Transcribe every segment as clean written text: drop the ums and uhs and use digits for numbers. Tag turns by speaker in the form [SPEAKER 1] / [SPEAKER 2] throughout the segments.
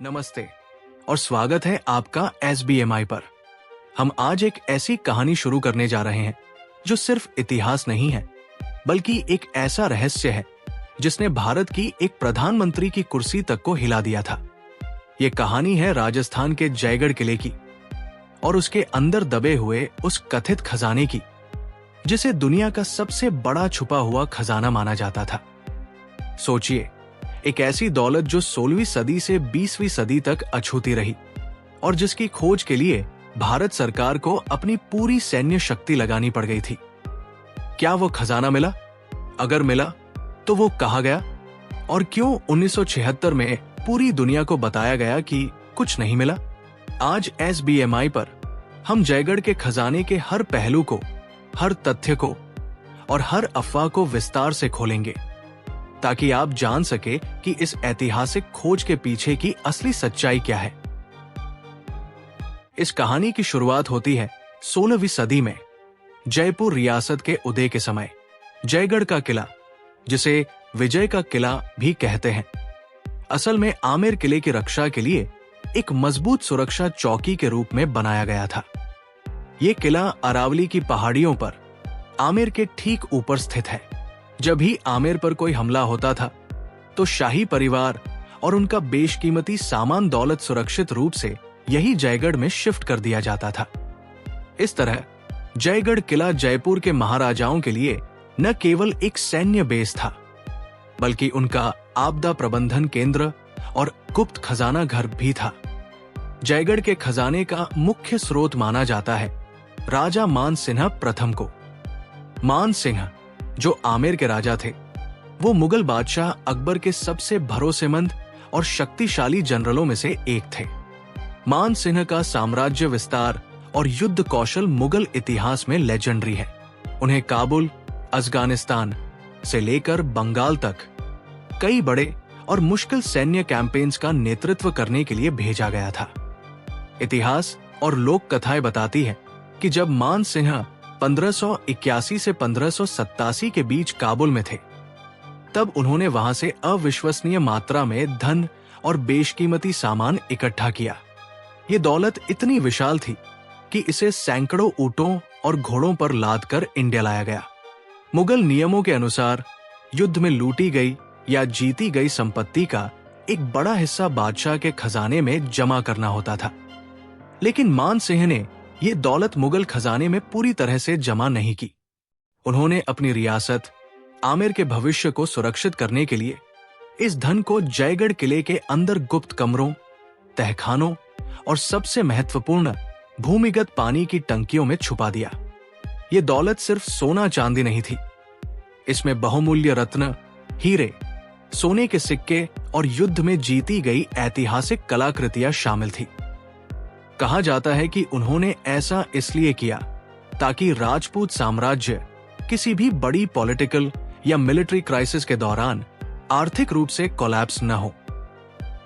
[SPEAKER 1] नमस्ते और स्वागत है आपका SBMI पर। हम आज एक ऐसी कहानी शुरू करने जा रहे हैं जो सिर्फ इतिहास नहीं है, बल्कि एक ऐसा रहस्य है जिसने भारत की एक प्रधानमंत्री की कुर्सी तक को हिला दिया था। ये कहानी है राजस्थान के जयगढ़ किले की और उसके अंदर दबे हुए उस कथित खजाने की, जिसे दुनिया का सबसे बड़ा छुपा हुआ खजाना माना जाता था। सोचिए, एक ऐसी दौलत जो 16वीं सदी से 20वीं सदी तक अछूती रही और जिसकी खोज के लिए भारत सरकार को अपनी पूरी सैन्य शक्ति लगानी पड़ गई थी। क्या वो खजाना मिला? अगर मिला तो वो कहाँ गया? और क्यों 1976 में पूरी दुनिया को बताया गया कि कुछ नहीं मिला? आज SBMI पर हम जयगढ़ के खजाने के हर पहलू को, हर तथ्य को और हर अफवाह को विस्तार से खोलेंगे, ताकि आप जान सके कि इस ऐतिहासिक खोज के पीछे की असली सच्चाई क्या है। इस कहानी की शुरुआत होती है 16वीं सदी में जयपुर रियासत के उदय के समय। जयगढ़ का किला, जिसे विजय का किला भी कहते हैं, असल में आमेर किले की रक्षा के लिए एक मजबूत सुरक्षा चौकी के रूप में बनाया गया था। यह किला अरावली की पहाड़ियों पर आमेर के ठीक ऊपर स्थित है। जब भी आमेर पर कोई हमला होता था तो शाही परिवार और उनका बेशकीमती सामान दौलत सुरक्षित रूप से यही जयगढ़ में शिफ्ट कर दिया जाता था। इस तरह जयगढ़ किला जयपुर के महाराजाओं के लिए न केवल एक सैन्य बेस था, बल्कि उनका आपदा प्रबंधन केंद्र और गुप्त खजाना घर भी था। जयगढ़ के खजाने का मुख्य स्रोत माना जाता है राजा मान सिंह प्रथम को। मान सिंह, जो आमेर के राजा थे, वो मुगल बादशाह अकबर के सबसे भरोसेमंद और शक्तिशाली जनरलों में से एक थे। मान सिंह का साम्राज्य विस्तार और युद्ध कौशल मुगल इतिहास में लेजेंडरी है। उन्हें काबुल, अफगानिस्तान से लेकर बंगाल तक कई बड़े और मुश्किल सैन्य कैंपेन्स का नेतृत्व करने के लिए भेजा गया था। इतिहास और लोक कथाएं बताती हैं कि जब मान सिंह 1581 से 1587 के बीच काबुल में थे, तब उन्होंने वहां से अविश्वसनीय मात्रा में धन और बेशकीमती सामान इकट्ठा किया। ये दौलत इतनी विशाल थी कि इसे सैकड़ों ऊंटों और घोड़ों पर लाद कर इंडिया लाया गया। मुगल नियमों के अनुसार युद्ध में लूटी गई या जीती गई संपत्ति का एक बड़ा हिस्सा बादशाह के खजाने में जमा करना होता था। लेकिन मान सिंह ने ये दौलत मुगल खजाने में पूरी तरह से जमा नहीं की। उन्होंने अपनी रियासत आमेर के भविष्य को सुरक्षित करने के लिए इस धन को जयगढ़ किले के अंदर गुप्त कमरों, तहखानों और सबसे महत्वपूर्ण भूमिगत पानी की टंकियों में छुपा दिया। ये दौलत सिर्फ सोना चांदी नहीं थी, इसमें बहुमूल्य रत्न, हीरे, सोने के सिक्के और युद्ध में जीती गई ऐतिहासिक कलाकृतियां शामिल थी। कहा जाता है कि उन्होंने ऐसा इसलिए किया ताकि राजपूत साम्राज्य किसी भी बड़ी पॉलिटिकल या मिलिट्री क्राइसिस के दौरान आर्थिक रूप से कोलैप्स न हो।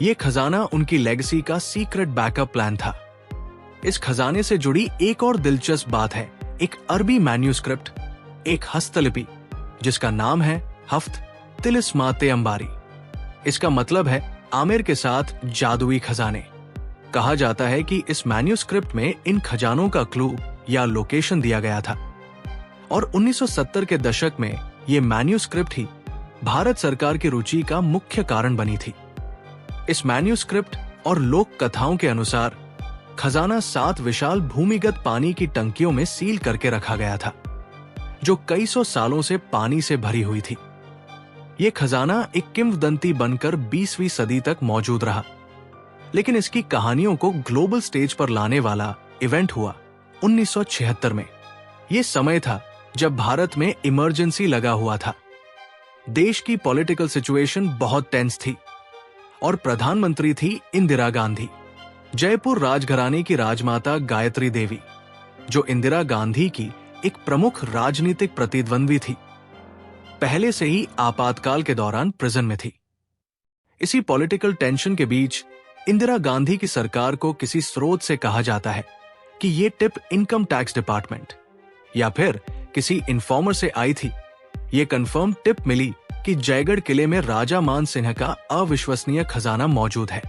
[SPEAKER 1] यह खजाना उनकी लेगेसी का सीक्रेट बैकअप प्लान था। इस खजाने से जुड़ी एक और दिलचस्प बात है एक अरबी मैन्यूस्क्रिप्ट, एक हस्तलिपि जिसका नाम है हफ्त तिलिस्माते अंबारी। इसका मतलब है आमेर के साथ जादुई खजाने। कहा जाता है कि इस मैन्यूस्क्रिप्ट में इन खजानों का क्लू या लोकेशन दिया गया था और 1970 के दशक में ये मैन्यूस्क्रिप्ट ही भारत सरकार की रुचि का मुख्य कारण बनी थी। इस मैन्यूस्क्रिप्ट और लोक कथाओं के अनुसार खजाना 7 विशाल भूमिगत पानी की टंकियों में सील करके रखा गया था, जो कई सौ सालों से पानी से भरी हुई थी। ये खजाना एक किंवदंती बनकर 20वीं सदी तक मौजूद रहा, लेकिन इसकी कहानियों को ग्लोबल स्टेज पर लाने वाला इवेंट हुआ 1976 में। यह समय था जब भारत में इमरजेंसी लगा हुआ था। देश की पॉलिटिकल सिचुएशन बहुत टेंस थी और प्रधानमंत्री थी इंदिरा गांधी। जयपुर राजघराने की राजमाता गायत्री देवी, जो इंदिरा गांधी की एक प्रमुख राजनीतिक प्रतिद्वंद्वी थी, पहले से ही आपातकाल के दौरान प्रिजन में थी। इसी पॉलिटिकल टेंशन के बीच इंदिरा गांधी की सरकार को किसी स्रोत से कहा जाता है कि ये टिप इनकम टैक्स डिपार्टमेंट या फिर किसी इन्फॉर्मर से आई थी। ये कंफर्म टिप मिली कि जयगढ़ किले में राजा मान सिंह का अविश्वसनीय खजाना मौजूद है।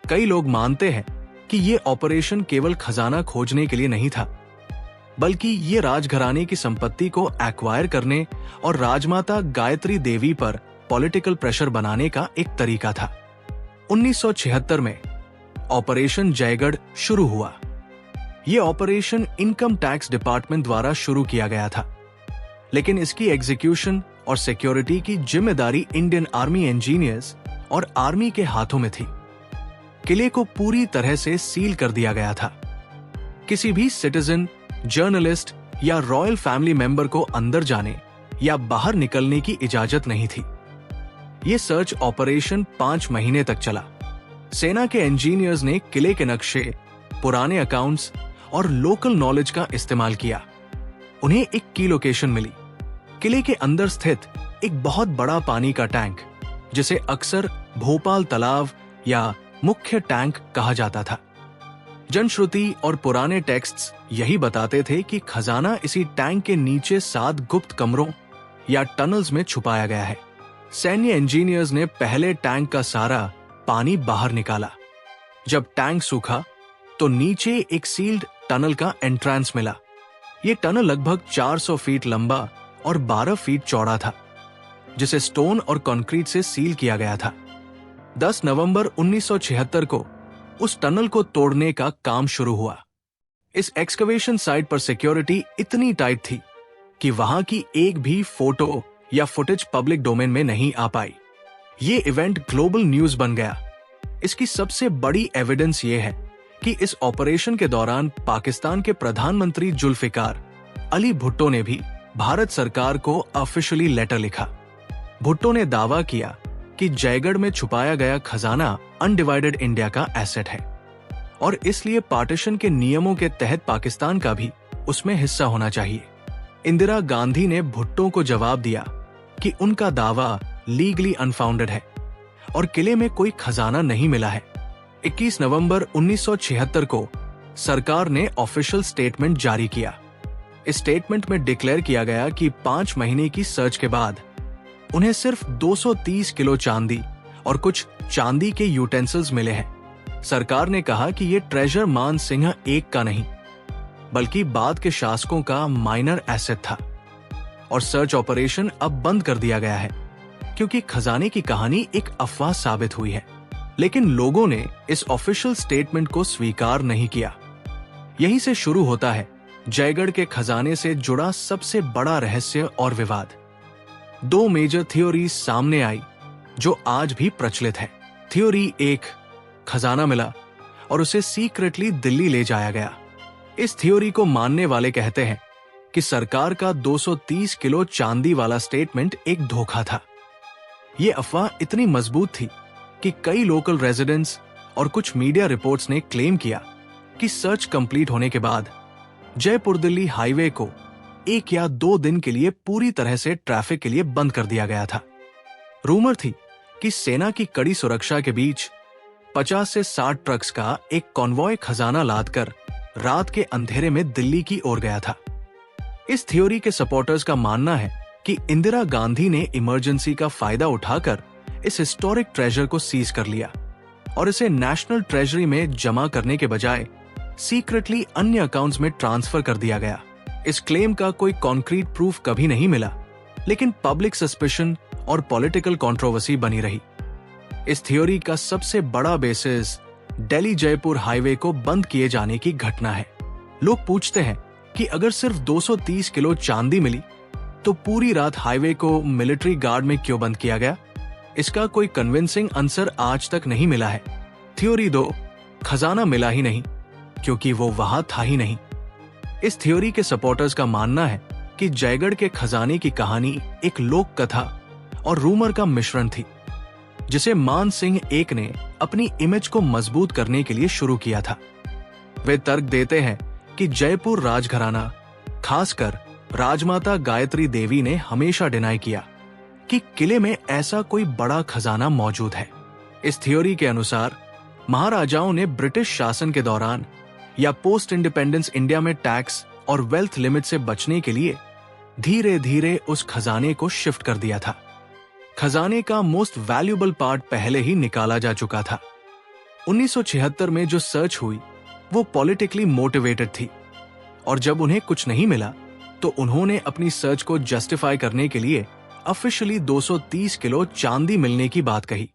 [SPEAKER 1] कई लोग मानते हैं कि ये ऑपरेशन केवल खजाना खोजने के लिए नहीं था, बल्कि ये राजघराने की संपत्ति को एक्वायर करने और राजमाता गायत्री देवी पर पॉलिटिकल प्रेशर बनाने का एक तरीका था। 1976 में ऑपरेशन जयगढ़ शुरू हुआ। यह ऑपरेशन इनकम टैक्स डिपार्टमेंट द्वारा शुरू किया गया था, लेकिन इसकी एग्जीक्यूशन और सिक्योरिटी की जिम्मेदारी इंडियन आर्मी इंजीनियर्स और आर्मी के हाथों में थी। किले को पूरी तरह से सील कर दिया गया था। किसी भी सिटीजन, जर्नलिस्ट या रॉयल फैमिली मेंबर को अंदर जाने या बाहर निकलने की इजाजत नहीं थी। यह सर्च ऑपरेशन 5 महीने तक चला। सेना के इंजीनियर्स ने किले के नक्शे, पुराने अकाउंट्स और लोकल नॉलेज का इस्तेमाल किया। उन्हें एक की लोकेशन मिली, किले के अंदर स्थित एक बहुत बड़ा पानी का टैंक, जिसे अक्सर भोपाल तालाब या मुख्य टैंक कहा जाता था। जनश्रुति और पुराने टेक्स्ट्स यही बताते थे कि खजाना इसी टैंक के नीचे 7 गुप्त कमरों या टनल्स में छुपाया गया है। सैन्य इंजीनियर्स ने पहले टैंक का सारा पानी बाहर निकाला। जब टैंक सूखा तो नीचे एक सील्ड टनल का एंट्रेंस मिला। यह टनल लगभग 400 फीट लंबा और 12 फीट चौड़ा था, जिसे स्टोन और कंक्रीट से सील किया गया था। 10 नवंबर 1976 को उस टनल को तोड़ने का काम शुरू हुआ। इस एक्सकवेशन साइट पर सिक्योरिटी इतनी टाइट थी कि वहां की एक भी फोटो या फुटेज पब्लिक डोमेन में नहीं आ पाई। ये इवेंट ग्लोबल न्यूज बन गया। इसकी सबसे बड़ी एविडेंस ये है कि इस ऑपरेशन के दौरान पाकिस्तान के प्रधानमंत्री जुल्फिकार अली भुट्टो ने भी भारत सरकार को ऑफिशियली लेटर लिखा। भुट्टो ने दावा किया कि जयगढ़ में छुपाया गया खजाना अनडिवाइडेड इंडिया का एसेट है और इसलिए पार्टीशन के नियमों के तहत पाकिस्तान का भी उसमें हिस्सा होना चाहिए। इंदिरा गांधी ने भुट्टो को जवाब दिया कि उनका दावा लीगली अनफाउंडेड है और किले में कोई खजाना नहीं मिला है। 21 नवंबर 1976 को सरकार ने ऑफिशियल स्टेटमेंट जारी किया। इस स्टेटमेंट में डिक्लेयर किया गया कि 5 महीने की सर्च के बाद उन्हें सिर्फ 230 किलो चांदी और कुछ चांदी के यूटेंसिल्स मिले हैं। सरकार ने कहा कि यह ट्रेजर मान सिंह एक का नहीं, बल्कि बाद के शासकों का माइनर एसेट था और सर्च ऑपरेशन अब बंद कर दिया गया है क्योंकि खजाने की कहानी एक अफवाह साबित हुई है। लेकिन लोगों ने इस ऑफिशियल स्टेटमेंट को स्वीकार नहीं किया। यहीं से शुरू होता है जयगढ़ के खजाने से जुड़ा सबसे बड़ा रहस्य और विवाद। 2 मेजर थ्योरीज सामने आई जो आज भी प्रचलित है। थ्योरी 1, खजाना मिला और उसे सीक्रेटली दिल्ली ले जाया गया। इस थ्योरी को मानने वाले कहते हैं कि सरकार का 230 किलो चांदी वाला स्टेटमेंट एक धोखा था। यह अफवाह इतनी मजबूत थी कि कई लोकल रेजिडेंट्स और कुछ मीडिया रिपोर्ट्स ने क्लेम किया कि सर्च कंप्लीट होने के बाद जयपुर दिल्ली हाईवे को 1 या 2 दिन के लिए पूरी तरह से ट्रैफिक के लिए बंद कर दिया गया था। रूमर थी कि सेना की कड़ी सुरक्षा के बीच 50 से 60 ट्रक्स का एक कॉन्वॉय खजाना लादकर रात के अंधेरे में दिल्ली की ओर गया था। इस थ्योरी के सपोर्टर्स का मानना है कि इंदिरा गांधी ने इमरजेंसी का फायदा उठाकर इस हिस्टोरिक ट्रेजर को सीज कर लिया और इसे नेशनल ट्रेजरी में जमा करने के बजाय सीक्रेटली अन्य अकाउंट्स में ट्रांसफर कर दिया गया। इस क्लेम का कोई कॉन्क्रीट प्रूफ कभी नहीं मिला, लेकिन पब्लिक सस्पिशन और पॉलिटिकल कंट्रोवर्सी बनी रही। इस थ्योरी का सबसे बड़ा बेसिस दिल्ली जयपुर हाईवे को बंद किए जाने की घटना है। लोग पूछते हैं कि अगर सिर्फ 230 किलो चांदी मिली तो पूरी रात हाईवे को मिलिट्री गार्ड में क्यों बंद किया गया? इसका कोई कन्विंसिंग आंसर आज तक नहीं मिला है। थ्योरी 2, खजाना मिला ही नहीं क्योंकि वो वहां था ही नहीं। इस थ्योरी के सपोर्टर्स का मानना है कि जयगढ़ के खजाने की कहानी एक लोक कथा और रूमर का मिश्रण थी, जिसे मान सिंह एक ने अपनी इमेज को मजबूत करने के लिए शुरू किया था। वे तर्क देते हैं कि जयपुर राजघराना, खासकर राजमाता गायत्री देवी ने हमेशा डिनाई किया कि किले में ऐसा कोई बड़ा खजाना मौजूद है। इस थ्योरी के अनुसार महाराजाओं ने ब्रिटिश शासन के दौरान या पोस्ट इंडिपेंडेंस इंडिया में टैक्स और वेल्थ लिमिट से बचने के लिए धीरे धीरे उस खजाने को शिफ्ट कर दिया था। खजाने का मोस्ट वैल्यूएबल पार्ट पहले ही निकाला जा चुका था। 1976 में जो सर्च हुई वो पॉलिटिकली मोटिवेटेड थी, और जब उन्हें कुछ नहीं मिला तो उन्होंने अपनी सर्च को जस्टिफाई करने के लिए ऑफिशियली 230 किलो चांदी मिलने की बात कही।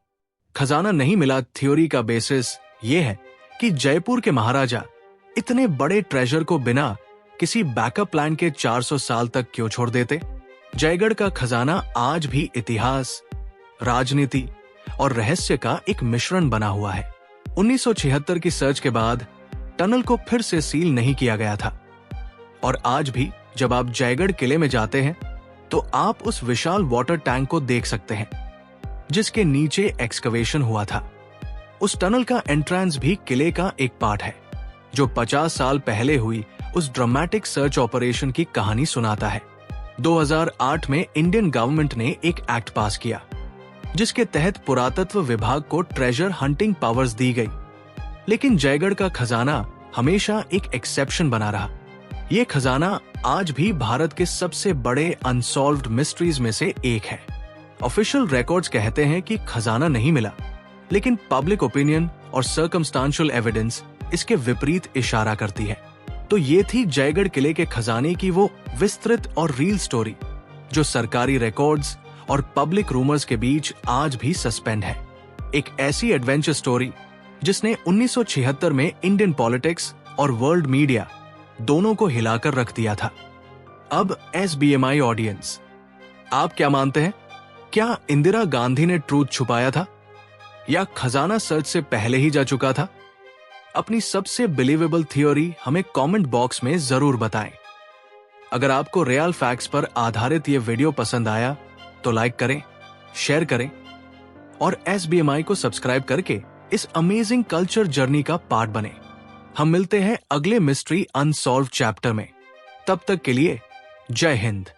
[SPEAKER 1] खजाना नहीं मिला थ्योरी का बेसिस ये है कि जयपुर के महाराजा इतने बड़े ट्रेजर को बिना किसी बैकअप प्लान के 400 साल तक क्यों छोड़ देते। जयगढ़ का खजाना आज भी इतिहास, राजनीति और रहस्य का एक मिश्रण बना हुआ है। 1976 की सर्च के बाद टनल को फिर से सील नहीं किया गया था, और आज भी जब आप जयगढ़ किले में जाते हैं तो आप उस विशाल वाटर टैंक को देख सकते हैं जिसके नीचे एक्सकवेशन हुआ था। उस टनल का एंट्रेंस भी किले का एक पार्ट है जो 50 साल पहले हुई उस ड्रामेटिक सर्च ऑपरेशन की कहानी सुनाता है। 2008 में इंडियन गवर्नमेंट ने एक एक्ट पास किया जिसके तहत पुरातत्व विभाग को ट्रेजर हंटिंग पावर्स दी गई, लेकिन जयगढ़ का खजाना हमेशा एक एक्सेप्शन बना रहा। ये खजाना आज भी भारत के सबसे बड़े अनसॉल्व्ड मिस्ट्रीज में से एक है। ऑफिशियल रिकॉर्ड्स कहते हैं कि खजाना नहीं मिला, लेकिन पब्लिक ओपिनियन और सर्कमस्टांशियल एविडेंस इसके विपरीत इशारा करती है। तो ये थी जयगढ़ किले के खजाने की वो विस्तृत और रियल स्टोरी जो सरकारी रिकॉर्ड्स और पब्लिक रूमर्स के बीच आज भी सस्पेंड है। एक ऐसी एडवेंचर स्टोरी जिसने 1976 में इंडियन पॉलिटिक्स और वर्ल्ड मीडिया दोनों को हिलाकर रख दिया था। अब SBMI ऑडियंस, आप क्या मानते हैं? क्या इंदिरा गांधी ने ट्रूथ छुपाया था या खजाना सर्च से पहले ही जा चुका था? अपनी सबसे बिलीवेबल थ्योरी हमें कमेंट बॉक्स में जरूर बताएं। अगर आपको रियल फैक्ट्स पर आधारित ये वीडियो पसंद आया तो लाइक करें, शेयर करें और SBMI को सब्सक्राइब करके इस अमेजिंग कल्चर जर्नी का पार्ट बने। हम मिलते हैं अगले मिस्ट्री अनसॉल्व चैप्टर में। तब तक के लिए जय हिंद।